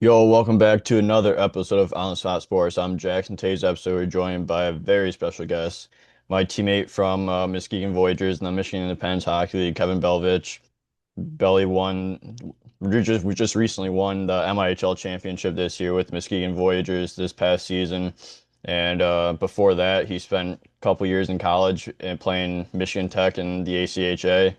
Yo, welcome back to another episode of On the Spot Sports. I'm Jackson. Today's episode, we're joined by a very special guest, my teammate from Muskegon Voyagers and the Michigan Independence Hockey League, Kevin Belvitch. Belly won. We just recently won the MIHL Championship this year with Muskegon Voyagers this past season, and before that, he spent a couple years in college and playing Michigan Tech and the ACHA.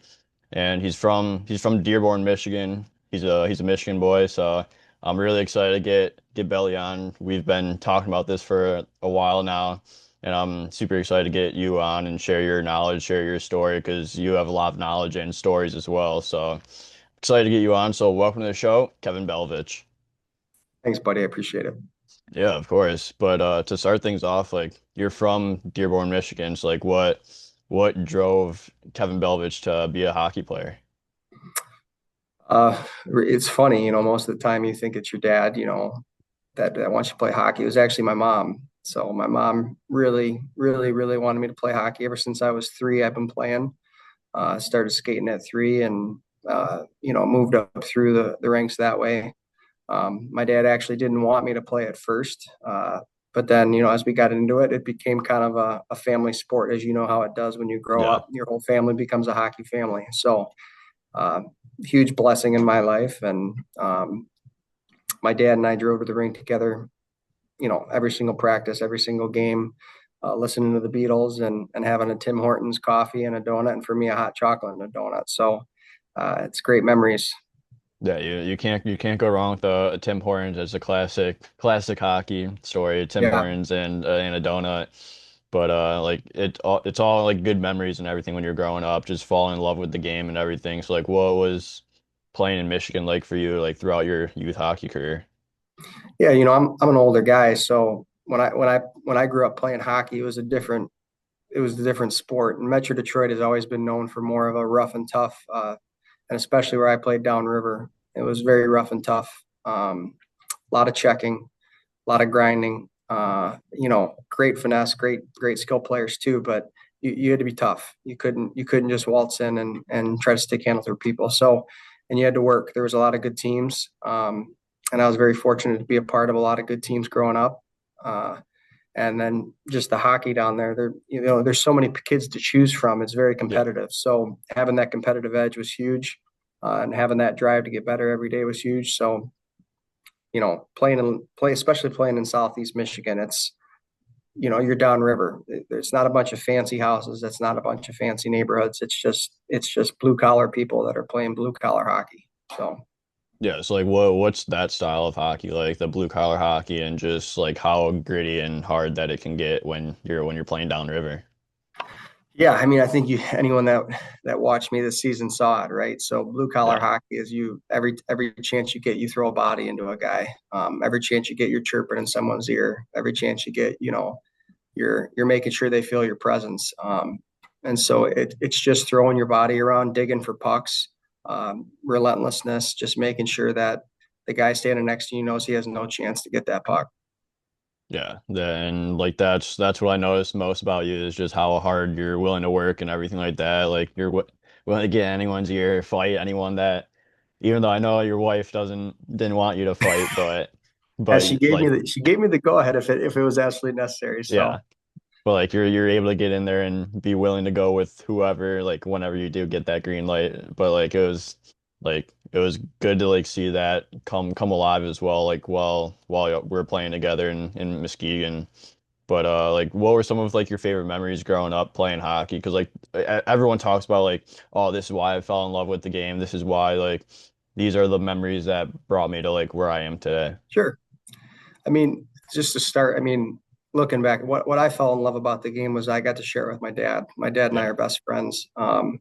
And he's from Dearborn, Michigan. He's a Michigan boy, so I'm really excited to get Belly on. We've been talking about this for a while now, and I'm super excited to get you on and share your knowledge, share your story, because you have a lot of knowledge and stories as well. So excited to get you on. So welcome to the show, Kevin Belvitch. Thanks, buddy. I appreciate it. Yeah, of course. But to start things off, like you're from Dearborn, Michigan. So like what drove Kevin Belvitch to be a hockey player? It's funny, most of the time you think it's your dad, that wants you to play hockey. It was actually my mom. So my mom really, really, really wanted me to play hockey ever since I was 3. I've been playing. Started skating at 3 and, moved up through the ranks that way. My dad actually didn't want me to play at first. But then, as we got into it, it became kind of a family sport, as you know how it does when you grow Yeah. up. Your whole family becomes a hockey family. So uh, huge blessing in my life. And my dad and I drove to the rink together, every single practice, every single game, listening to the Beatles and having a Tim Hortons coffee and a donut, and for me, a hot chocolate and a donut. So it's great memories. Yeah, you can't go wrong with Tim Hortons as a classic hockey story. Tim Yeah. Hortons and a donut, but like it's all like good memories and everything when you're growing up, just falling in love with the game and everything. So like, what was playing in Michigan like for you, like throughout your youth hockey career? Yeah. I'm an older guy. So when I grew up playing hockey, it was a different sport. And Metro Detroit has always been known for more of a rough and tough, and especially where I played downriver, it was very rough and tough. A lot of checking, a lot of grinding. Great finesse, great skill players too, but you had to be tough. You couldn't just waltz in and try to stick handle through people. So, and you had to work. There was a lot of good teams, and I was very fortunate to be a part of a lot of good teams growing up. Uh, and then just the hockey down there, there's so many kids to choose from. It's very Yeah. competitive. So having that competitive edge was huge, and having that drive to get better every day was huge. So especially playing in Southeast Michigan, you're downriver. It's not a bunch of fancy houses. It's not a bunch of fancy neighborhoods. It's just blue collar people that are playing blue collar hockey. So Yeah, so like what's that style of hockey like, the blue collar hockey, and just like how gritty and hard that it can get when you're playing downriver. yeah, I mean, I think anyone that watched me this season saw it, right? So blue collar Yeah. hockey is every chance you get, you throw a body into a guy. Every chance you get, you're chirping in someone's ear. Every chance you get, you're making sure they feel your presence. And so it's just throwing your body around, digging for pucks, relentlessness, just making sure that the guy standing next to you knows he has no chance to get that puck. Yeah, and like that's what I noticed most about you is just how hard you're willing to work and everything like that. Like you're willing to get anyone's ear, fight anyone that, even though I know your wife didn't want you to fight, but As she gave me like the go ahead if it was absolutely necessary. So yeah, but like you're able to get in there and be willing to go with whoever, like whenever you do get that green light. But it was good to like see that come alive as well, like while we're playing together in Muskegon. But like, what were some of like your favorite memories growing up playing hockey? Because like everyone talks about like, oh, this is why I fell in love with the game. This is why like these are the memories that brought me to like where I am today. sure. I mean, just to start, I mean, looking back, what I fell in love about the game was I got to share it with my dad. My dad and I Yeah, are best friends. My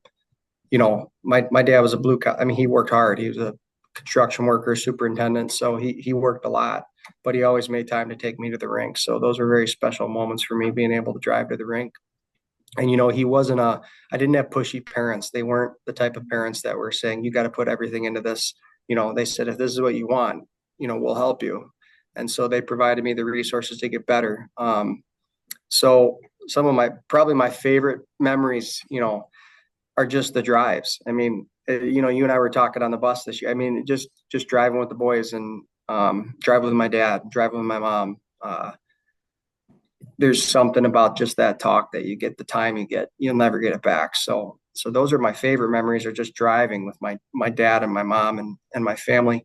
dad was a blue collar. I mean, he worked hard. He was a construction worker, superintendent, so he worked a lot, but he always made time to take me to the rink. So those were very special moments for me, being able to drive to the rink. And he wasn't a. I didn't have pushy parents. They weren't the type of parents that were saying you got to put everything into this. They said if this is what you want, we'll help you. And so they provided me the resources to get better. So some of probably my favorite memories, are just the drives. I mean, you and I were talking on the bus this year. I mean, just driving with the boys, and drive with my dad, drive with my mom. There's something about just that talk that you get the time you get, you'll never get it back. So those are my favorite memories, are just driving with my dad and my mom and my family.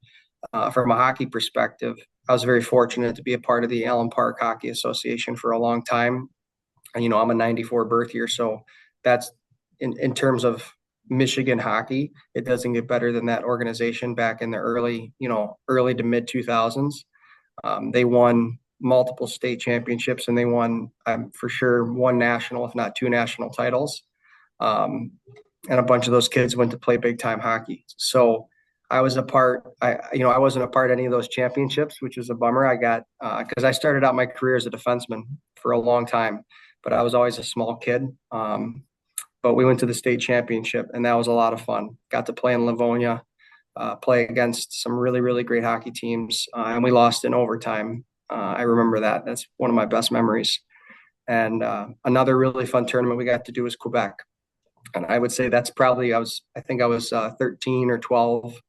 From a hockey perspective, I was very fortunate to be a part of the Allen Park Hockey Association for a long time. And, I'm a 94 birth year. So that's in terms of Michigan hockey, it doesn't get better than that organization back in the early to mid 2000s. They won multiple state championships, and they won, for sure, one national, if not two national titles. Um, and a bunch of those kids went to play big time hockey. So I was a part. I wasn't a part of any of those championships, which was a bummer. I got because I started out my career as a defenseman for a long time, but I was always a small kid. But we went to the state championship, and that was a lot of fun. Got to play in Livonia, play against some really, really great hockey teams, and we lost in overtime. I remember that. That's one of my best memories. And another really fun tournament we got to do was Quebec. And I would say that's probably, I think I was 13 or 12,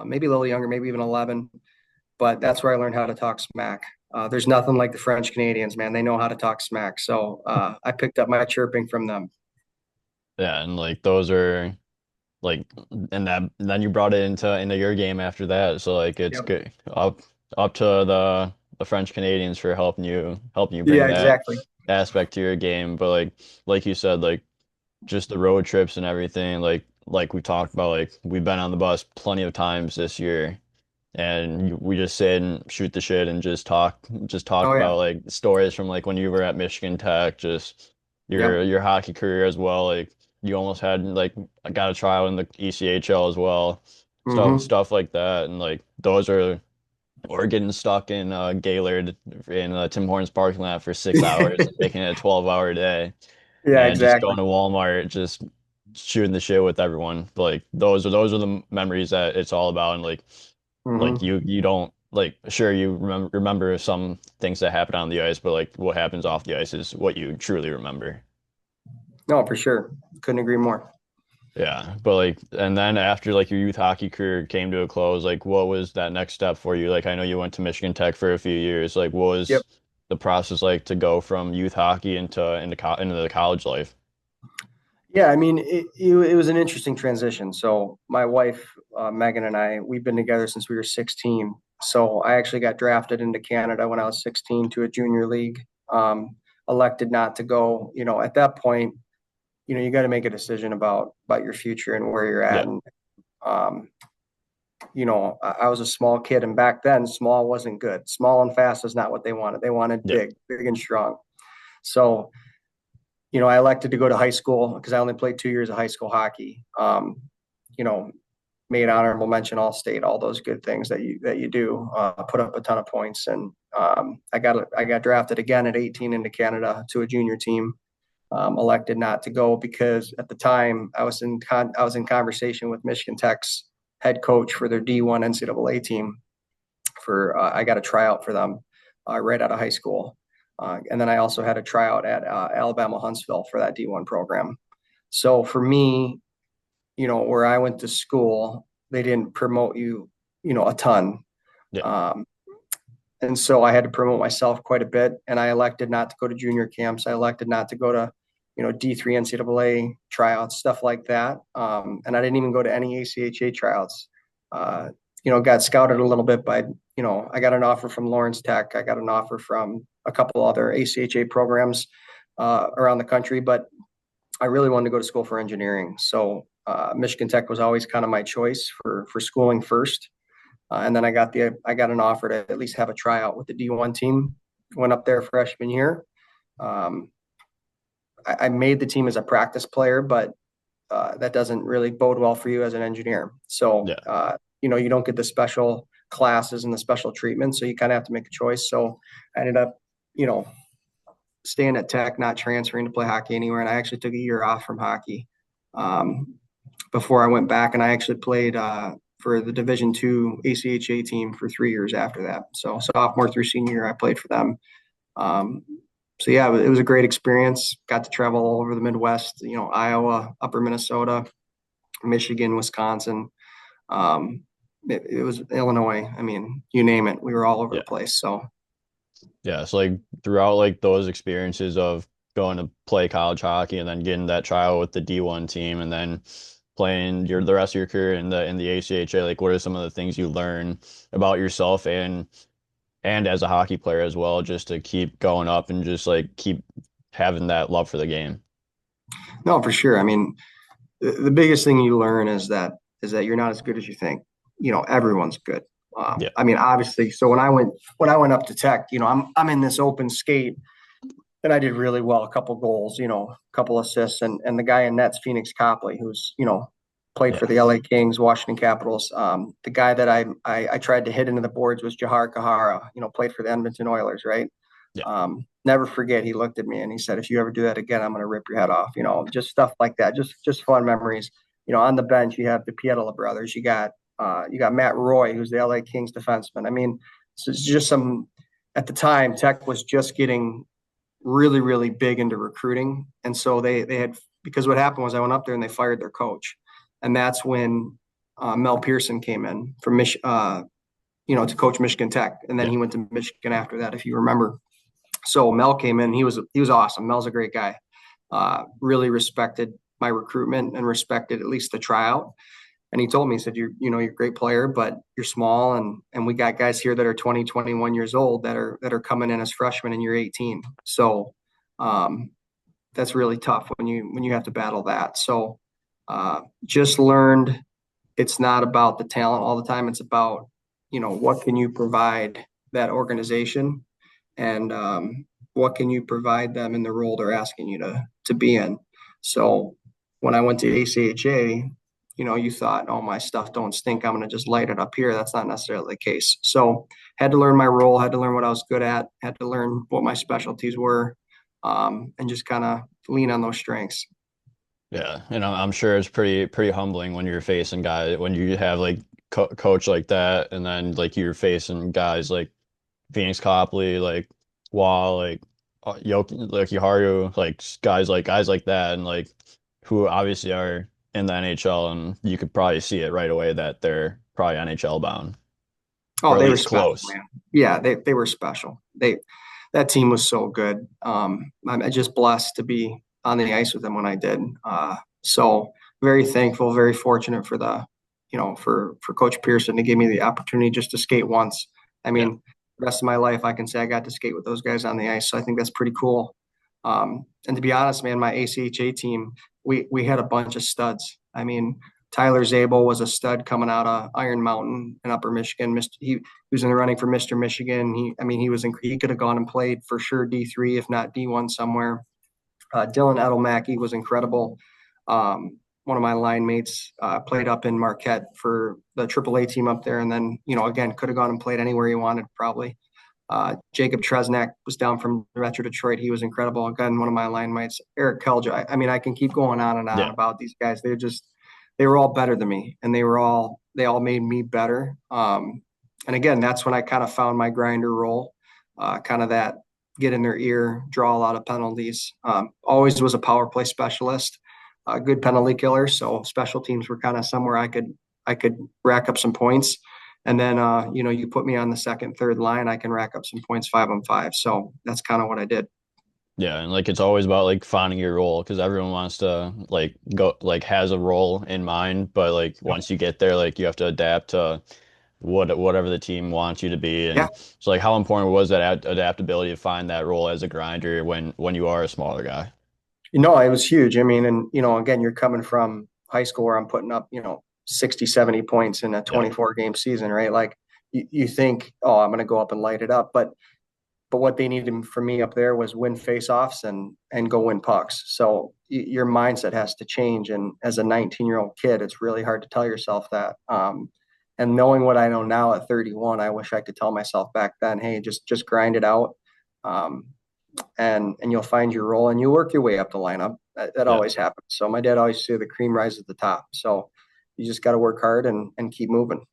maybe a little younger, maybe even 11. But that's where I learned how to talk smack. There's nothing like the French Canadians, man. They know how to talk smack. So I picked up my chirping from them. Yeah, and like those are like, and then you brought it into your game after that. So like it's Yep. good up to the French Canadians for helping you bring Yeah, that exactly. aspect to your game. But like you said, like just the road trips and everything, like we talked about, like we've been on the bus plenty of times this year, and we just sit and shoot the shit and just talk Oh, yeah. about like stories from like when you were at Michigan Tech, just your Yep. your hockey career as well. Like you almost had like I got a trial in the ECHL as well, Mm-hmm. stuff like that, and like those are or getting stuck in Gaylord in Tim Hortons parking lot for 6 hours and making it a 12-hour day, Yeah, and just exactly. going to Walmart, just shooting the shit with everyone. Like those are the memories that it's all about, and like Mm-hmm. you don't like sure you remember some things that happen on the ice, but like what happens off the ice is what you truly remember. No, for sure. Couldn't agree more. Yeah, but like and then after like your youth hockey career came to a close, like what was that next step for you? Like I know you went to Michigan Tech for a few years. Like what Yep. was the process like to go from youth hockey into the college life? Yeah, I mean, it was an interesting transition. So my wife, Megan, and I, we've been together since we were 16. So I actually got drafted into Canada when I was 16 to a junior league. Elected not to go. At that point, you got to make a decision about your future and where you're at. Yeah. And um, I was a small kid, and back then, small wasn't good. Small and fast is not what they wanted. They wanted Yeah. big and strong. So I elected to go to high school because I only played 2 years of high school hockey. You know, made honorable mention all state, all those good things that you do. Put up a ton of points, and I got drafted again at 18 into Canada to a junior team. Elected not to go because at the time I was in conversation with Michigan Tech's head coach for their D1 NCAA team. I got a tryout for them right out of high school. And then I also had a tryout at Alabama Huntsville for that D1 program. So for me, where I went to school, they didn't promote a ton. Yeah. Um, and so I had to promote myself quite a bit. And I elected not to go to junior camps. I elected not to go to, D3 NCAA tryouts, stuff like that. And I didn't even go to any ACHA tryouts. Got scouted a little bit by, I got an offer from Lawrence Tech. I got an offer from a couple other ACHA programs around the country, but I really wanted to go to school for engineering. So Michigan Tech was always kind of my choice for schooling first. And then I got an offer to at least have a tryout with the D1 team. Went up there freshman year. Um, I made the team as a practice player, but that doesn't really bode well for you as an engineer. So Yeah. you don't get the special classes and the special treatment. So you kind of have to make a choice. So I ended up, you know, staying at Tech, not transferring to play hockey anywhere. And I actually took a year off from hockey um, before I went back, and I actually played for the Division II ACHA team for 3 years after that. So sophomore through senior year, I played for them. Um, so yeah, it was a great experience. Got to travel all over the Midwest, Iowa, Upper Minnesota, Michigan, Wisconsin. Um, it was Illinois. I mean, you name it, we were all over the Yeah. place. So Yeah. So like throughout like those experiences of going to play college hockey and then getting that trial with the D1 team and then playing the rest of your career in the ACHA, like what are some of the things you learn about yourself and as a hockey player as well, just to keep going up and just like keep having that love for the game? no, for sure. I mean, the biggest thing you learn is that you're not as good as you think. Everyone's good. Yeah. I mean, obviously. So when I went up to Tech, I'm in this open skate, and I did really well. A couple goals, a couple assists, and the guy in net's Phoenix Copley, who's played for Yeah. the LA Kings, Washington Capitals. The guy that I tried to hit into the boards was Jahar Kahara. Played for the Edmonton Oilers, right? Yeah. Never forget, he looked at me and he said, "If you ever do that again, I'm going to rip your head off." Just stuff like that. Just fun memories. On the bench, you have the Pietila brothers. You got Matt Roy, who's the LA Kings defenseman. I mean, so it's just some. At the time, Tech was just getting really, really big into recruiting, and so they had because what happened was I went up there and they fired their coach, and that's when Mel Pearson came in from to coach Michigan Tech, and then Yeah. he went to Michigan after that, if you remember. So Mel came in. He was awesome. Mel's a great guy. Really respected my recruitment and respected at least the tryout. And he told me, he said, you're a great player, but you're small, and we got guys here that are 20, 21 years old that are coming in as freshmen, and you're 18. So um, that's really tough when you have to battle that. So just learned it's not about the talent all the time. It's about what can you provide that organization, and what can you provide them in the role they're asking you to be in. So when I went to ACHA, you thought, oh, my stuff don't stink, I'm going to just light it up here. That's not necessarily the case. So had to learn my role, had to learn what I was good at, had to learn what my specialties were, and just kind of lean on those strengths. Yeah, I'm sure it's pretty humbling when you're facing guys when you have like coach like that, and then like you're facing guys like Phoenix Copley, like Wall, like like Yoharu, like guys like that, and like who obviously are in the NHL, and you could probably see it right away that they're probably NHL bound, or Oh, at they were least special, close. man. Yeah, they were special. That team was so good. I'm just blessed to be on the ice with them when I did. So very thankful, very fortunate for for Coach Pearson to give me the opportunity just to skate once. I Yeah, mean, the rest of my life I can say I got to skate with those guys on the ice. So I think that's pretty cool. And to be honest, man, my ACHA team, we had a bunch of studs. I mean, Tyler Zabel was a stud coming out of Iron Mountain in Upper Michigan. He was in the running for Mr. Michigan. He could have gone and played for sure D3, if not D1 somewhere. Dylan Edelmacky was incredible. One of my line mates played up in Marquette for the AAA team up there, and then again could have gone and played anywhere he wanted probably. Jacob Tresnak was down from Metro Detroit. He was incredible. Again, one of my line mates. Eric Kelja. I mean, I can keep going on and on yeah, about these guys. They were all better than me, and they all made me better. And again, that's when I kind of found my grinder role, kind of that get in their ear, draw a lot of penalties. Always was a power play specialist, a good penalty killer. So special teams were kind of somewhere I could rack up some points. And then you put me on the second, third line, I can rack up some points 5-on-5. So that's kind of what I did. yeah, and like it's always about like finding your role because everyone wants to like go like has a role in mind, but like once you get there, like you have to adapt to whatever the team wants you to be. Yeah. And so like how important was that adaptability to find that role as a grinder when you are a smaller guy? It was huge. I mean, and again, you're coming from high school where I'm putting up, 60, 70 points in a Yeah. 24 game season, right? Like you think, oh, I'm going to go up and light it up. But what they needed from me up there was win faceoffs and go win pucks. So your mindset has to change. And as a 19-year-old kid, it's really hard to tell yourself that. And knowing what I know now at 31, I wish I could tell myself back then, hey, just grind it out. Um, and you'll find your role and you work your way up the lineup. That Yeah. always happens. So my dad always said the cream rises at the top. So you just got to work hard and keep moving.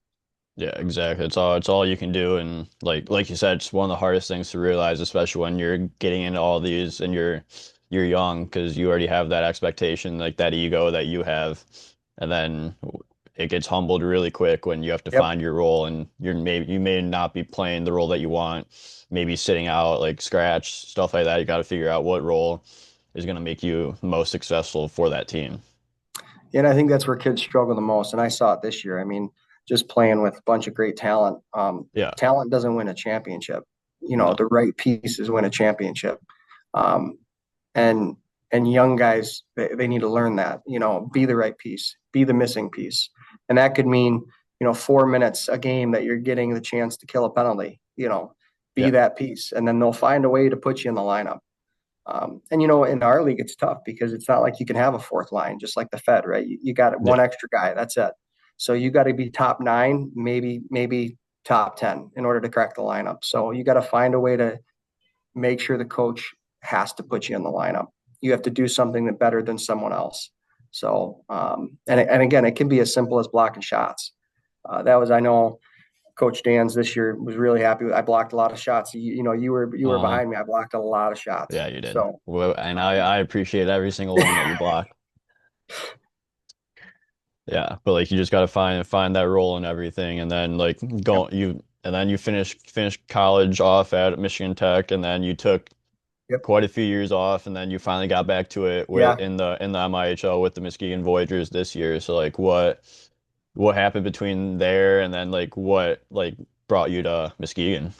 Yeah, exactly. It's all you can do, and like you said, it's one of the hardest things to realize, especially when you're getting into all these and you're young because you already have that expectation, like that ego that you have, and then it gets humbled really quick when you have to Yep. find your role, and you may not be playing the role that you want, maybe sitting out like scratch, stuff like that. You got to figure out what role is going to make you most successful for that team. And I think that's where kids struggle the most. And I saw it this year. I mean, just playing with a bunch of great talent. Yeah. Talent doesn't win a championship. No. The right pieces win a championship. Um, and and young guys, they need to learn that. Be the right piece, be the missing piece, and that could mean 4 minutes a game that you're getting the chance to kill a penalty. Be Yeah. that piece, and then they'll find a way to put you in the lineup. And in our league, it's tough because it's not like you can have a fourth line, just like the Fed, right? You got Yeah. one extra guy. That's it. So you got to be top nine, maybe top 10 in order to crack the lineup. So you got to find a way to make sure the coach has to put you in the lineup. You have to do something that better than someone else. So, and again, it can be as simple as blocking shots. I know Coach Dan's this year was really happy. I blocked a lot of shots. You were Uh, behind me. I blocked a lot of shots. yeah, you did. So, Well, and um, I appreciate every single one that you block. Yeah, but like you just got to find that role and everything, and then like yep, you finish college off at Michigan Tech, and then you took yep, quite a few years off, and then you finally got back to it with yeah. in the MIHL with the Muskegon Voyagers this year. So like what happened between there and then like what like brought you to Muskegon?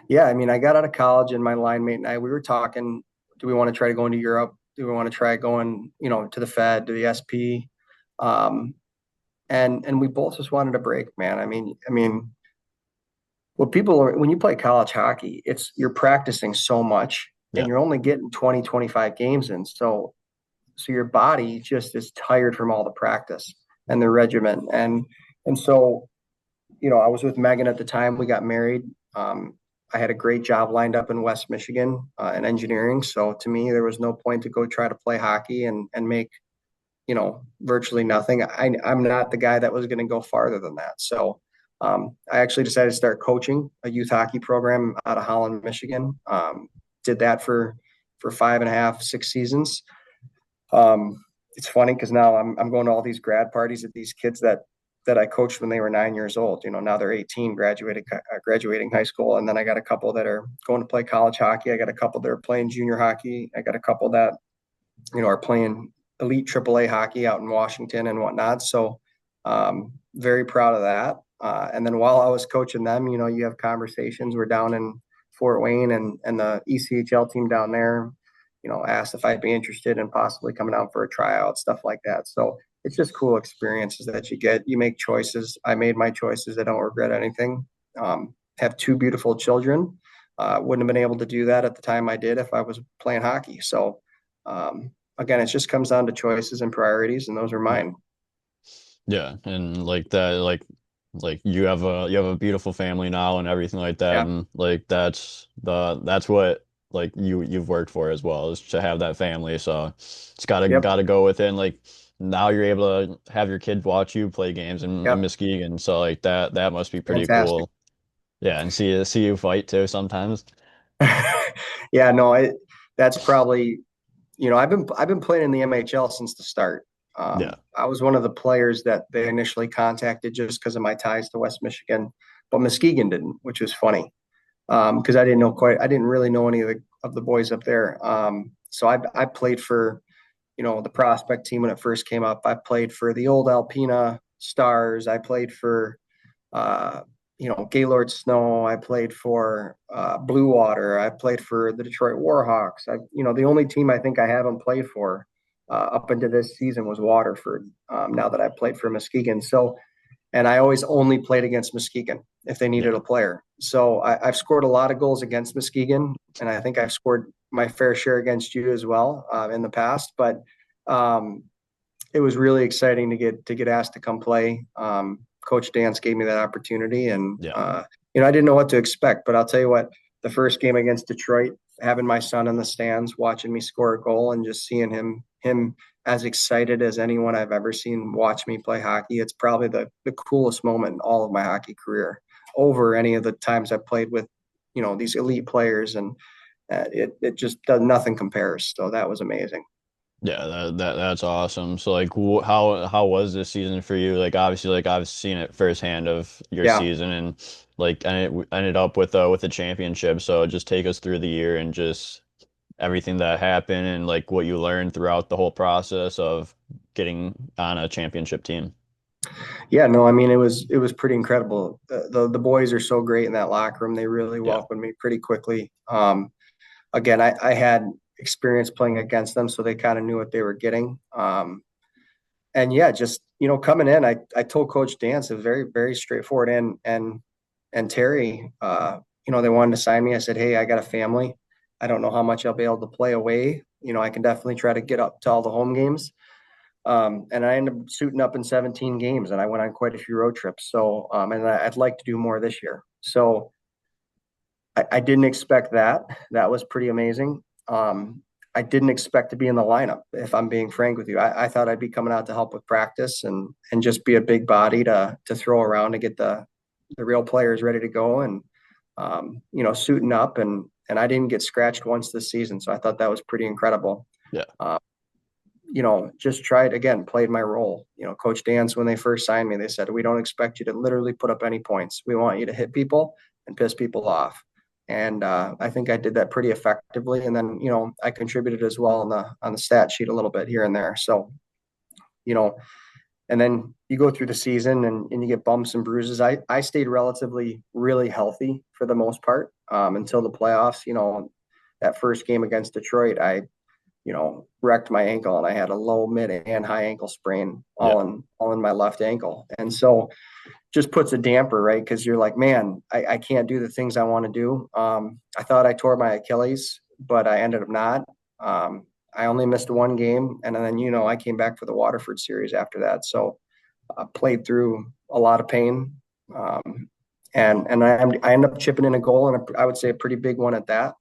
Yeah, I mean, I got out of college and my line mate and we were talking, do we want to try to go into Europe? Do we want to try going, to the Fed, to the SP? Um, and we both just wanted a break, man. I mean, when you play college hockey, you're practicing so much and Yeah, you're only getting 20, 25 games in. So your body just is tired from all the practice and the regimen. And so I was with Megan at the time. We got married. I had a great job lined up in West Michigan in engineering. So to me, there was no point to go try to play hockey and make, virtually nothing. I'm not the guy that was going to go farther than that. So I actually decided to start coaching a youth hockey program out of Holland, Michigan. Did that for 5.5, 6 seasons. It's funny because now I'm going to all these grad parties at these kids that I coached when they were 9 years old. Now they're 18, graduating high school, and then I got a couple that are going to play college hockey. I got a couple that are playing junior hockey. I got a couple that are playing elite AAA hockey out in Washington and whatnot. So very proud of that. And then while I was coaching them, you have conversations. We're down in Fort Wayne and the ECHL team down there, asked if I'd be interested in possibly coming out for a tryout, stuff like that. So it's just cool experiences that you get. You make choices. I made my choices. I don't regret anything. Have two beautiful children. Wouldn't have been able to do that at the time I did if I was playing hockey. So again, it just comes down to choices and priorities, and those are yeah, mine. yeah, and like that, like you have a beautiful family now and everything like that, Yeah. and like that's what like you've worked for as well is to have that family. So it's Yep. gotta go within like now you're able to have your kids watch you play games in Yep. Muskegon. So like that must be pretty Fantastic. cool. Yeah, and see you fight too sometimes. Yeah. No, that's probably I've been playing in the MHL since the start. Yeah, I was one of the players that they initially contacted just because of my ties to West Michigan, but Muskegon didn't, which was funny because I didn't really know any of the boys up there. So I played for the prospect team when it first came up. I played for the old Alpena Stars. I played for uh, Gaylord Snow. I played for Blue Water. I played for the Detroit Warhawks. The only team I think I haven't played for up into this season was Waterford. Now that I played for Muskegon, and I always only played against Muskegon if they needed yeah, a player. So I've scored a lot of goals against Muskegon, and I think I've scored my fair share against you as well in the past. But um, it was really exciting to get asked to come play. Coach Dance gave me that opportunity, and yeah. I didn't know what to expect. But I'll tell you what, the first game against Detroit, having my son in the stands, watching me score a goal, and just seeing him as excited as anyone I've ever seen watch me play hockey. It's probably the coolest moment in all of my hockey career over any of the times I've played with, these elite players. And it just does nothing compares. So that was amazing. Yeah, that's awesome. So like how was this season for you? Like obviously like I've seen it firsthand of your Yeah. season and like and it ended up with a championship. So just take us through the year and just everything that happened and like what you learned throughout the whole process of getting on a championship team. Yeah, no, I mean it was pretty incredible. The boys are so great in that locker room. They really Yeah. welcomed me pretty quickly. Again, I had experience playing against them, so they kind of knew what they were getting. And yeah, just coming in, I told Coach Dance it was very straightforward. And Terry, they wanted to sign me. I said, hey, I got a family. I don't know how much I'll be able to play away. I can definitely try to get up to all the home games. And I ended up suiting up in 17 games, and I went on quite a few road trips. So, and I'd like to do more this year. So I didn't expect that. That was pretty amazing. I didn't expect to be in the lineup, if I'm being frank with you. I thought I'd be coming out to help with practice and just be a big body to throw around to get the real players ready to go and suiting up and I didn't get scratched once this season, so I thought that was pretty incredible. Yeah. Uh, just tried again, played my role. Coach Dance, when they first signed me, they said, we don't expect you to literally put up any points. We want you to hit people and piss people off. And I think I did that pretty effectively. And then, I contributed as well on the stat sheet a little bit here and there. So, you know, and then you go through the season and you get bumps and bruises. I stayed relatively really healthy for the most part until the playoffs. That first game against Detroit, I wrecked my ankle and I had a low, mid, and high ankle sprain Yeah. all in my left ankle. And so just puts a damper, right? Because you're like, man, I can't do the things I want to do. I thought I tore my Achilles, but I ended up not. I only missed one game, and then I came back for the Waterford series after that. So I played through a lot of pain, and I ended up chipping in a goal, and I would say a pretty big one at that.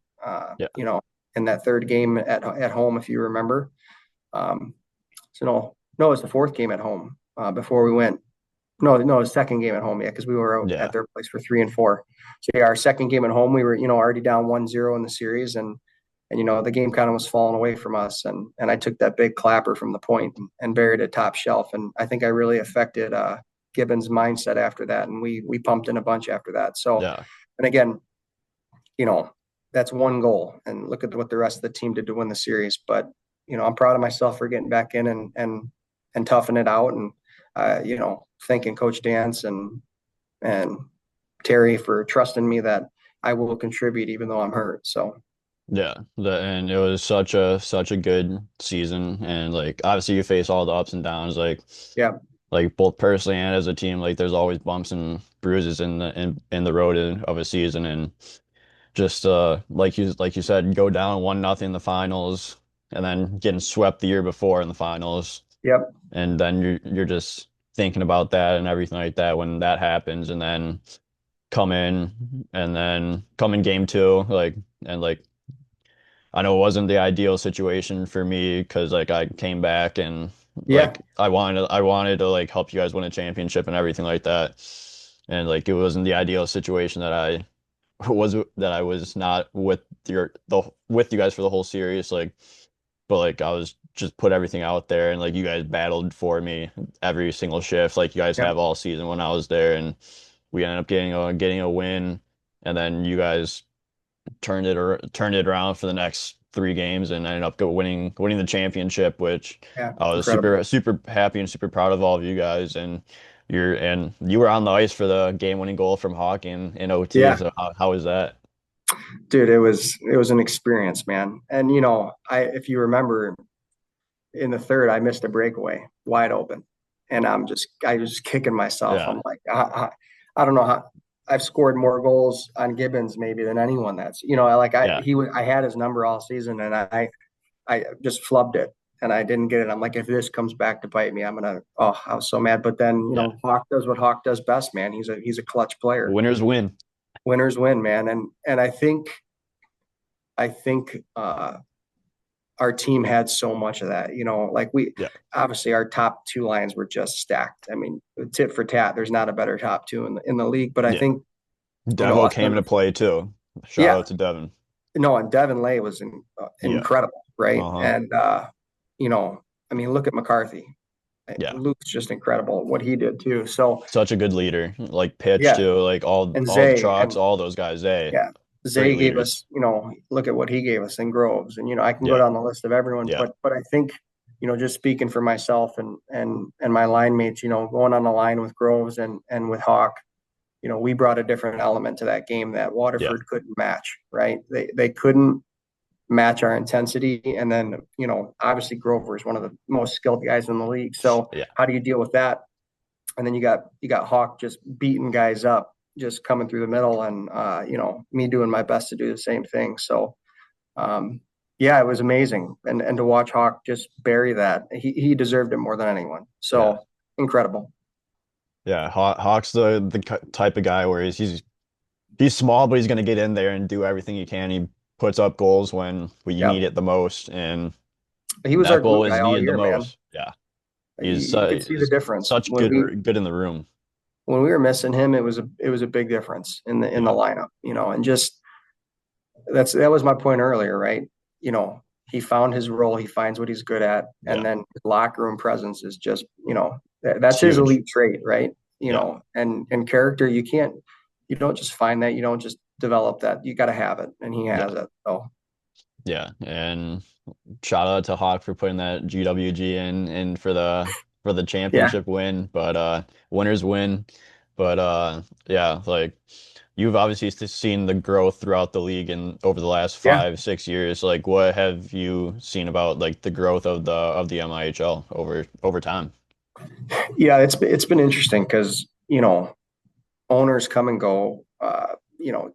Yeah. In that third game at home, if you remember. Um, so no, it was the fourth game at home before we went. No, it was second game at home, yeah, because we were out at Yeah. their place for 3-4. So yeah, our second game at home, we were already down 1-0 in the series, and the game kind of was falling away from us, and I took that big clapper from the point and buried it top shelf, and I think I really affected Gibbons' mindset after that, and we pumped in a bunch after that. So, Yeah. and again, you know, that's one goal. And look at what the rest of the team did to win the series. But, I'm proud of myself for getting back in and toughing it out. And, thanking Coach Dance and Terry for trusting me that I will contribute even though I'm hurt. So, Yeah, and it was such a good season, and like obviously you face all the ups and downs, yeah, like both personally and as a team. Like there's always bumps and bruises in the road of a season, and just like you said, go down 1-0 in the finals, and then getting swept the year before in the finals, yep, and then you're just thinking about that and everything like that when that happens, and then come in game two, and like. I know it wasn't the ideal situation for me because like I came back and yeah, like I wanted to like help you guys win a championship and everything like that. And like it wasn't the ideal situation that I was not with you guys for the whole series. But like I was just put everything out there and like you guys battled for me every single shift like you guys yep, have all season when I was there, and we ended up getting a win, and then you guys turned it around for the next 3 games and ended up winning the championship, which yeah, I was incredible. super happy and super proud of all of you guys. And you were on the ice for the game winning goal from Hawk in OT. Yeah, So how was that? dude, it was an experience, man. And if you remember in the third, I missed a breakaway wide open, and I was kicking myself. Yeah, I'm like, I don't know how I've scored more goals on Gibbons maybe than anyone. That's I like yeah, I had his number all season, and I just flubbed it, and I didn't get it. I'm like, if this comes back to bite me, I was so mad. But then yeah. Hawk does what Hawk does best, man. He's a clutch player. Winners win. Winners win, man, and I think our team had so much of that. Like we Yeah, obviously our top two lines were just stacked. I mean, tit for tat, there's not a better top two in the league. But I yeah. think Devo us came into play too. Shout yeah, out to Devin. no, and Devin Lay was Yeah. incredible, right? Uh-huh. And I mean, look at McCarthy. Yeah. Luke's just incredible what he did too. So Such a good leader. Like pitch yeah, to like and all the Zay trucks, and all those guys, they yeah, great Zay gave leaders. us, look at what he gave us in Groves, and I can go Yeah. down the list of everyone, Yeah. but I think, just speaking for myself and my line mates, going on the line with Groves and with Hawk, we brought a different element to that game that Yeah. Waterford couldn't match, right? They couldn't match our intensity, and then obviously Grover is one of the most skilled guys in the league. So Yeah. how do you deal with that? And then you got Hawk just beating guys up, just coming through the middle, and me doing my best to do the same thing. So um, yeah, it was amazing, and to watch Hawk just bury that, he deserved it more than anyone. Yeah. So incredible. Yeah. Hawk's the type of guy where he's small, but he's gonna get in there and do everything he can. He puts up goals when you Yeah, need it the most, and he was our that glue goal guy is all needed the year, man. most. Yeah. He's You could see the difference such good in the room. when we were missing him. It was a big difference in the Yeah. lineup, and just that was my point earlier, right? He found his role, he finds what he's good at, and Yeah. then his locker room presence is just, It's that's his huge. elite trait, right? Yeah. And character, you don't just find that, you don't just develop that, you got to have it, and he Yeah. has it. So Yeah. And shout out to Hawk for putting that GWG in for the yeah, championship win. But winners win. But yeah, like you've obviously seen the growth throughout the league and over the last yeah, 5, 6 years. Like what have you seen about like the growth of the MIHL over time? yeah. It's been interesting because owners come and go,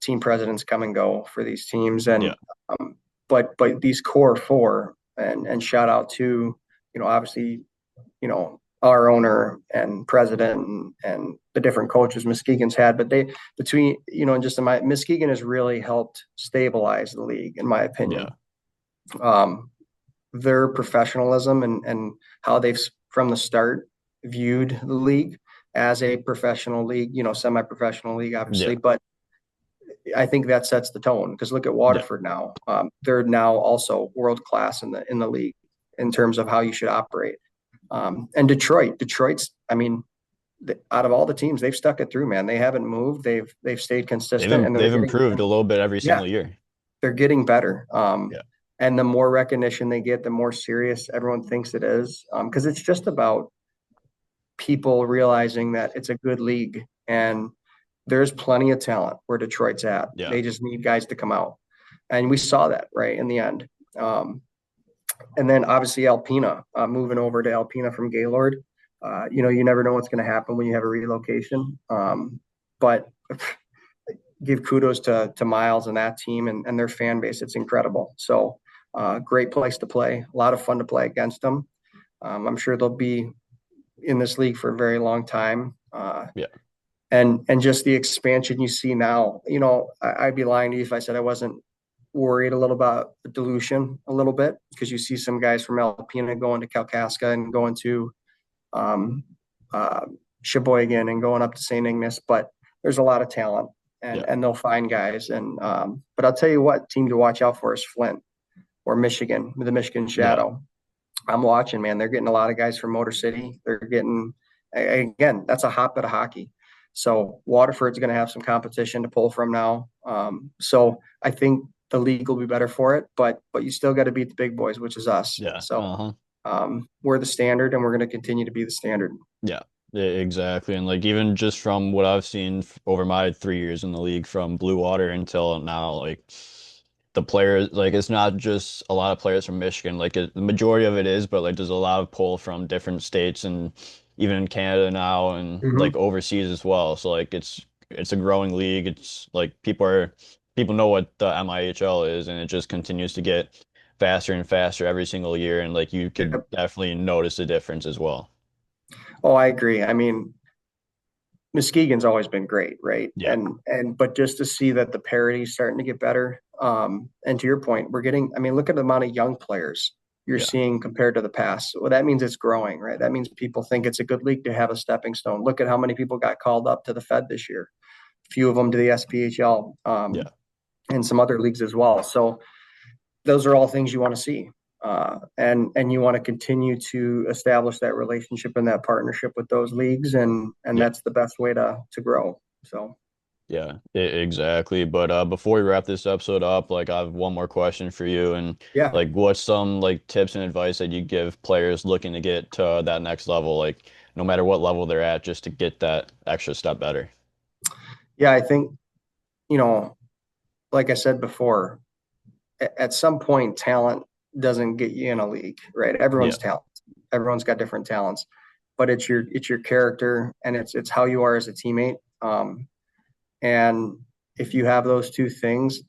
team presidents come and go for these teams, Yeah. and um, but these core four, and shout out to obviously our owner and president and the different coaches Muskegon's had, but they between just in my Muskegon has really helped stabilize the league in my opinion. Yeah. Um, their professionalism and how they've from the start viewed the league as a professional league, semi-professional league, obviously, Yeah. but I think that sets the tone because look at Yeah. Waterford now. They're now also world class in the league in terms of how you should operate. And Detroit's, I mean, out of all the teams, they've stuck it through, man. They haven't moved. They've stayed consistent, and They've improved a little bit every yeah, single year. they're getting better. Yeah. And the more recognition they get, the more serious everyone thinks it is. Because it's just about people realizing that it's a good league and there's plenty of talent where Detroit's at. Yeah. They just need guys to come out. And we saw that right in the end. And then obviously Alpena, moving over to Alpena from Gaylord. You never know what's going to happen when you have a relocation. But give kudos to Miles and that team and their fan base. It's incredible. So great place to play. A lot of fun to play against them. I'm sure they'll be in this league for a very long time. Yeah. And just the expansion you see now, I'd be lying to you if I said I wasn't worried a little about the dilution a little bit because you see some guys from Alpena going to Kalkaska and going to um, uh, Sheboygan and going up to St. Ignace, but there's a lot of talent and Yeah. and they'll find guys. And but I'll tell you what team to watch out for is Flint or Michigan, the Michigan Yeah. Shadow. I'm watching, man. They're getting a lot of guys from Motor City. They're getting again, that's a hotbed of hockey. So Waterford's going to have some competition to pull from now. So I think the league will be better for it, but you still got to beat the big boys, which is us. Yeah. So Uh-huh. we're the standard, and we're going to continue to be the standard. Yeah. Yeah, exactly. And like even just from what I've seen over my 3 years in the league from Blue Water until now, like the players, like it's not just a lot of players from Michigan. Like the majority of it is, but like there's a lot of pull from different states and even in Canada now and like Mm-hmm. overseas as well. So like it's a growing league. It's like people know what the MIHL is, and it just continues to get faster and faster every single year. And like you could Yep. definitely notice a difference as well. Oh, I agree. I mean, Muskegon's always been great, right? Yeah. And but just to see that the parity's starting to get better. And to your point, we're getting. I mean, look at the amount of young players you're Yeah. seeing compared to the past. Well, that means it's growing, right? That means people think it's a good league to have a stepping stone. Look at how many people got called up to the Fed this year. A few of them to the SPHL, Yeah. and some other leagues as well. So those are all things you want to see. And you want to continue to establish that relationship and that partnership with those leagues, and Yeah. that's the best way to grow. So Yeah, exactly. But before we wrap this episode up, like I have one more question for you, and yeah, like, what's some like tips and advice that you give players looking to get to that next level, like no matter what level they're at, just to get that extra step better? yeah, I think you know, like I said before, at some point, talent doesn't get you in a league, right? Yeah, Everyone's talent, everyone's got different talents, but it's your character and it's how you are as a teammate. And if you have those two things,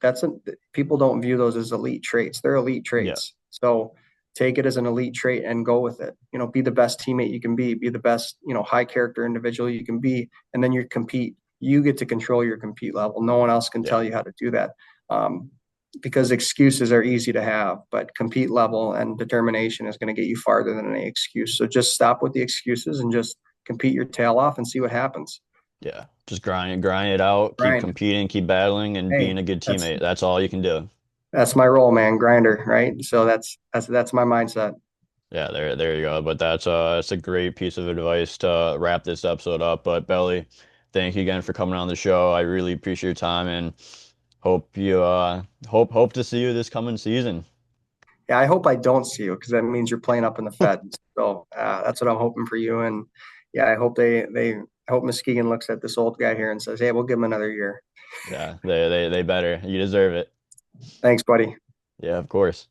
people don't view those as elite traits. They're elite yeah, traits. So take it as an elite trait and go with it. Be the best teammate you can be the best, high character individual you can be, and then you compete. You get to control your compete level. No one else can yeah, tell you how to do that. Um, because excuses are easy to have, but compete level and determination is going to get you farther than any excuse. So just stop with the excuses and just compete your tail off and see what happens. yeah. Just grind it out, keep Grind. competing, keep battling, and Hey, being a good that's teammate. That's all you can do. that's my role, man. Grinder, right? So that's my mindset. Yeah, there you go. But that's a great piece of advice to wrap this episode up. But Belly, thank you again for coming on the show. I really appreciate your time and hope to see you this coming season. Yeah, I hope I don't see you because that means you're playing up in the Fed. So that's what I'm hoping for you. And yeah, I hope Muskegon looks at this old guy here and says, "Hey, we'll give him another year." Yeah, they better. You deserve it. Thanks, buddy. Yeah, of course.